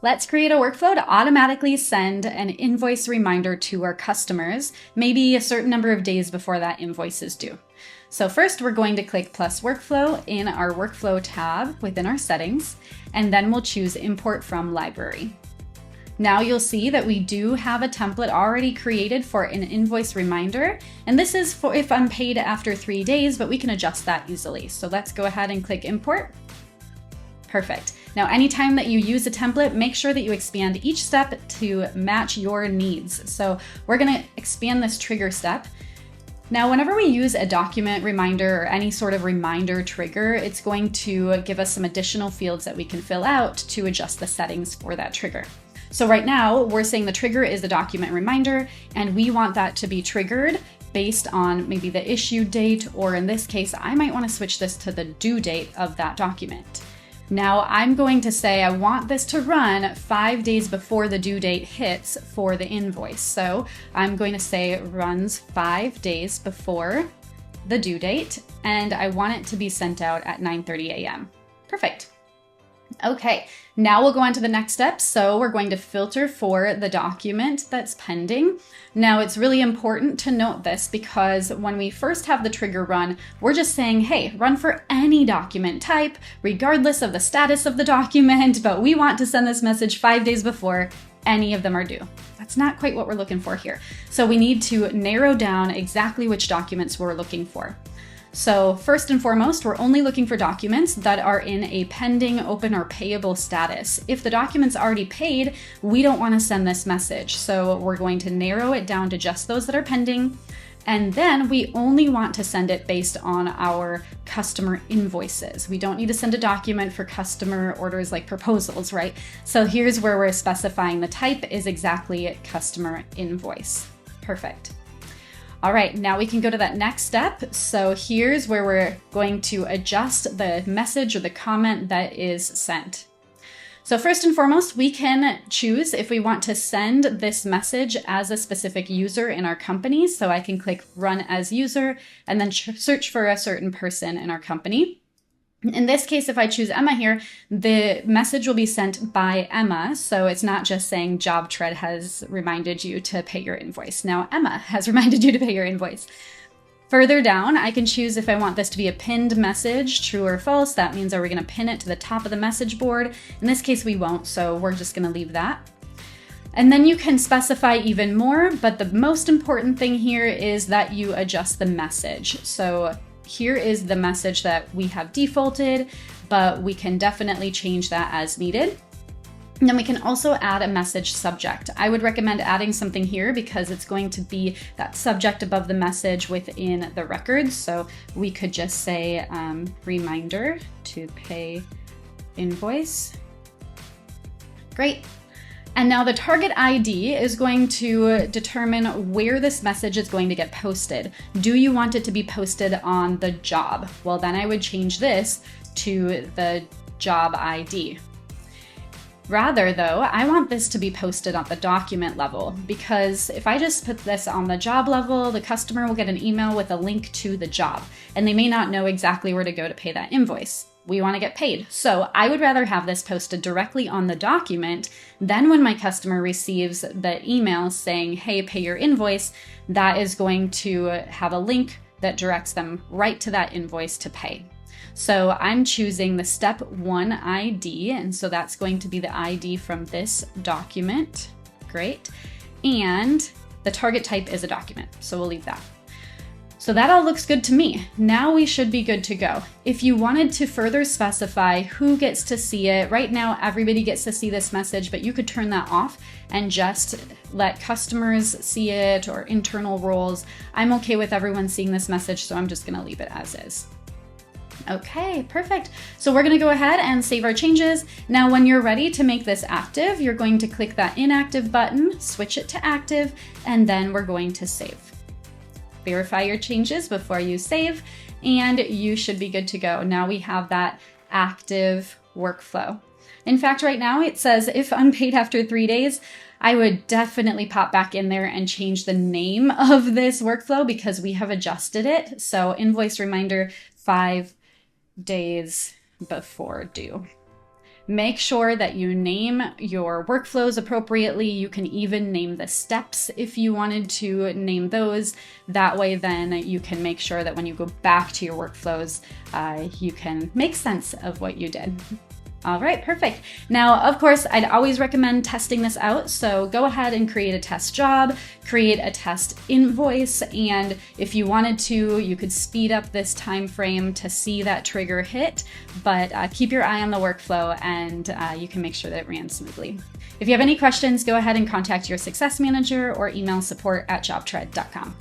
Let's create a workflow to automatically send an invoice reminder to our customers, maybe a certain number of days before that invoice is due. So first, we're going to click plus workflow in our workflow tab within our settings, and then we'll choose import from library. Now you'll see that we do have a template already created for an invoice reminder, and this is for if unpaid after 3 days, but we can adjust that easily. So let's go ahead and click import. Perfect. Now, anytime that you use a template, make sure that you expand each step to match your needs. So we're going to expand this trigger step. Now, whenever we use a document reminder or any sort of reminder trigger, it's going to give us some additional fields that we can fill out to adjust the settings for that trigger. So right now, we're saying the trigger is the document reminder, and we want that to be triggered based on maybe the issue date, or in this case, I might want to switch this to the due date of that document. Now I'm going to say I want this to run 5 days before the due date hits for the invoice. So I'm going to say it runs 5 days before the due date, and I want it to be sent out at 9:30 a.m. Perfect. Okay, now we'll go on to the next step. So we're going to filter for the document that's pending. Now it's really important to note this because when we first have the trigger run, we're just saying, hey, run for any document type, regardless of the status of the document, but we want to send this message 5 days before any of them are due. That's not quite what we're looking for here. So we need to narrow down exactly which documents we're looking for. So first and foremost, we're only looking for documents that are in a pending, open, or payable status. If the document's already paid, we don't want to send this message. So we're going to narrow it down to just those that are pending. And then we only want to send it based on our customer invoices. We don't need to send a document for customer orders like proposals, right? So here's where we're specifying the type is exactly customer invoice. Perfect. All right, now we can go to that next step. So here's where we're going to adjust the message or the comment that is sent. So first and foremost, we can choose if we want to send this message as a specific user in our company. So I can click run as user and then search for a certain person in our company. In this case, if I choose Emma here, the message will be sent by Emma. So it's not just saying JobTread has reminded you to pay your invoice. Now Emma has reminded you to pay your invoice. Further down, I can choose if I want this to be a pinned message, true or false. That means are we going to pin it to the top of the message board? In this case, we won't. So we're just going to leave that. And then you can specify even more, but the most important thing here is that you adjust the message. So here is the message that we have defaulted, but we can definitely change that as needed. And then we can also add a message subject. I would recommend adding something here because it's going to be that subject above the message within the records. So we could just say reminder to pay invoice. Great. And now the target ID is going to determine where this message is going to get posted. Do you want it to be posted on the job? Well, then I would change this to the job ID. Rather though, I want this to be posted at the document level because if I just put this on the job level, the customer will get an email with a link to the job and they may not know exactly where to go to pay that invoice. We want to get paid. So I would rather have this posted directly on the document. Then when my customer receives the email saying, hey, pay your invoice, that is going to have a link that directs them right to that invoice to pay. So I'm choosing the step 1 ID. And so that's going to be the ID from this document. Great. And the target type is a document. So we'll leave that. So that all looks good to me. Now we should be good to go. If you wanted to further specify who gets to see it, right now everybody gets to see this message, but you could turn that off and just let customers see it or internal roles. I'm okay with everyone seeing this message, so I'm just gonna leave it as is. Okay, perfect. So we're gonna go ahead and save our changes. Now, when you're ready to make this active, you're going to click that inactive button, switch it to active, and then we're going to save. Verify your changes before you save, and you should be good to go. Now we have that active workflow. In fact, right now it says if unpaid after 3 days, I would definitely pop back in there and change the name of this workflow because we have adjusted it. So invoice reminder 5 days before due. Make sure that you name your workflows appropriately. You can even name the steps if you wanted to name those. That way, then you can make sure that when you go back to your workflows, you can make sense of what you did. All right, perfect. Now, of course, I'd always recommend testing this out. So go ahead and create a test job, create a test invoice, and if you wanted to, you could speed up this time frame to see that trigger hit, but keep your eye on the workflow and you can make sure that it ran smoothly. If you have any questions, go ahead and contact your success manager or email support@jobtread.com.